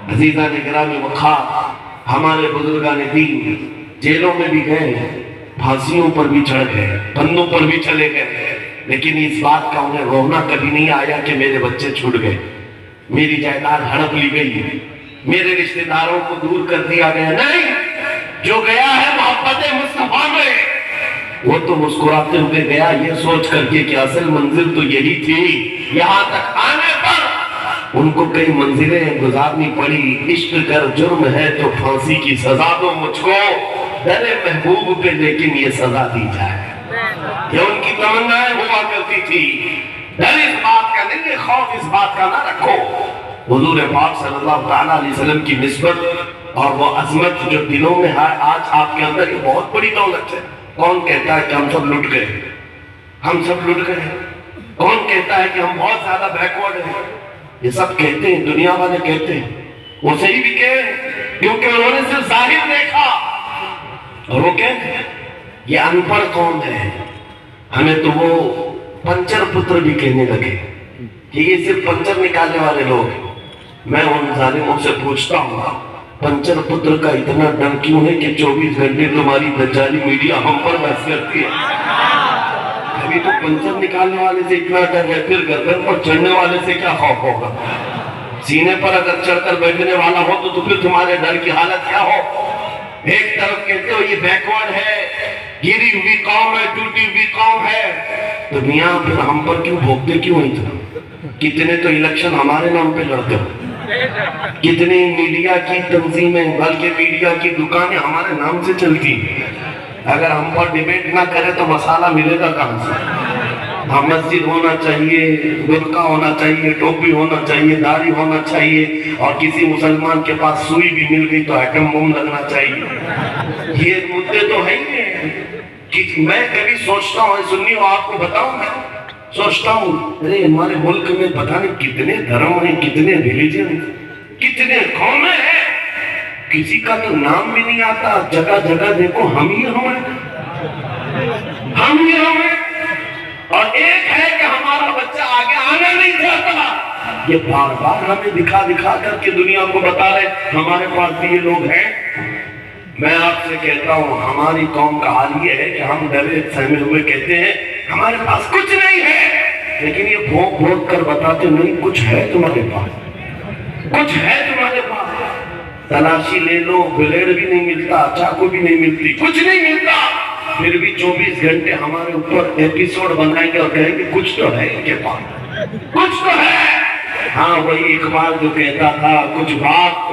عزیزان گرامی وقار، ہمارے بزرگان دین جیلوں میں بھی گئے، پھانسیوں پر بھی چڑھ گئے، پنوں پر بھی چلے گئے، لیکن اس بات کا انہیں رونا کبھی نہیں آیا کہ میرے بچے چھوٹ گئے، میری جائیداد ہڑپ لی گئی، میرے رشتہ داروں کو دور کر دیا گیا۔ نہیں، جو گیا ہے محبت مصطفیٰ میں، وہ تو مسکراتے ہوئے گیا یہ سوچ کر کے کہ اصل منزل تو یہی تھی۔ یہاں تک آنے پر ان کو کئی منزلیں گزارنی پڑی۔ عشق کر جرم ہے تو پھانسی کی سزا دو مجھ کو، ڈرے محبوب پہ لیکن یہ سزا دی جائے۔ یہ ان کی تمنائیں ہوا کرتی تھی۔ ڈر اس بات کا نہیں ہے، خوف اس بات کا نہ رکھو۔ حضور پاک صلی اللہ علیہ وسلم کی نسبت اور وہ عظمت جو دلوں میں ہے آج آپ کے اندر، یہ بہت بڑی دولت ہے۔ کون کہتا ہے کہ ہم سب لٹ گئے؟ ہم سب لٹ گئے۔ کون کہتا ہے کہ ہم بہت زیادہ بیکورڈ ہیں؟ یہ سب کہتے ہیں، دنیا والے کہتے ہیں، وہ صحیح بھی کہیں کیونکہ انہوں نے صرف ظاہر دیکھا، اور وہ کہتے ہیں یہ ان پڑھ قوم ہے۔ ہمیں تو وہ پنچر پتر بھی کہنے لگے کہ یہ صرف پنچر نکالنے والے لوگ ہیں۔ میں ان ظالموں سے پوچھتا ہوں، پنچر پتر کا اتنا ڈر کیوں ہے کہ 24 گھنٹے تمہاری دجالی میڈیا ہم پر بحث کرتی ہے؟ ابھی تو پنچر نکالنے والے سے اتنا ڈر ہے، پھر گردن پر چڑھنے والے سے کیا خوف ہوگا؟ سینے پر اگر چڑھ کر بیٹھنے والا ہو تو پھر تمہارے ڈر کی حالت کیا ہو؟ ایک طرف کہتے ہو یہ بیکورڈ ہے، گری ہوئی قوم ہے، ٹوٹی ہوئی قوم ہے، تو میاں پھر ہم پر کیوں بھوکتے کیوں اتنا؟ کتنے تو الیکشن ہمارے نام پہ لڑتے ہو، کتنی میڈیا کی تنظیمیں بلکہ میڈیا کی دکانیں ہمارے نام سے چلتی ہیں۔ اگر ہم پر ڈیبیٹ نہ کرے تو مسالہ ملے گا کہاں سے؟ ہاں، مسجد ہونا چاہیے، برقع ہونا چاہیے، ٹوپی ہونا چاہیے، داڑھی ہونا چاہیے، اور کسی مسلمان کے پاس سوئی بھی مل گئی تو ایٹم بم لگنا چاہیے۔ یہ مدعے تو ہے ہی ہیں کہ میں کبھی سوچتا ہوں، سنی ہو آپ کو بتاؤں، میں سوچتا ہوں ارے ہمارے ملک میں پتہ نہیں کتنے دھرم ہیں، کتنے ریلیجن ہیں، کتنے قومیں ہیں، کسی کا تو نام بھی نہیں آتا۔ جگہ جگہ دیکھو ہم ہی ہیں، ہم ہی ہیں، اور ایک ہے کہ ہمارا بچہ آگے آنا نہیں چاہتا۔ یہ بار بار ہمیں دکھا دکھا کر کے دنیا کو بتا رہے ہمارے پاس بھی یہ لوگ ہیں۔ میں آپ سے کہتا ہوں ہماری قوم کا حال یہ ہے کہ ہم ڈرے سہمے ہوئے کہتے ہیں ہمارے پاس کچھ نہیں ہے، لیکن یہ بھونک بھونک کر بتاتے نہیں کچھ ہے تمہارے پاس، کچھ ہے تمہارے پاس۔ تلاشی لے لو، بلیڈ بھی نہیں ملتا، چاقو بھی نہیں ملتی، کچھ نہیں ملتا، پھر بھی 24 گھنٹے ہمارے اوپر ایپیسوڈ بنائیں گے اور کہیں گے کچھ تو ہے ان کے پاس، کچھ تو ہے۔ ہاں، وہی اقبال جو کہتا تھا کچھ بات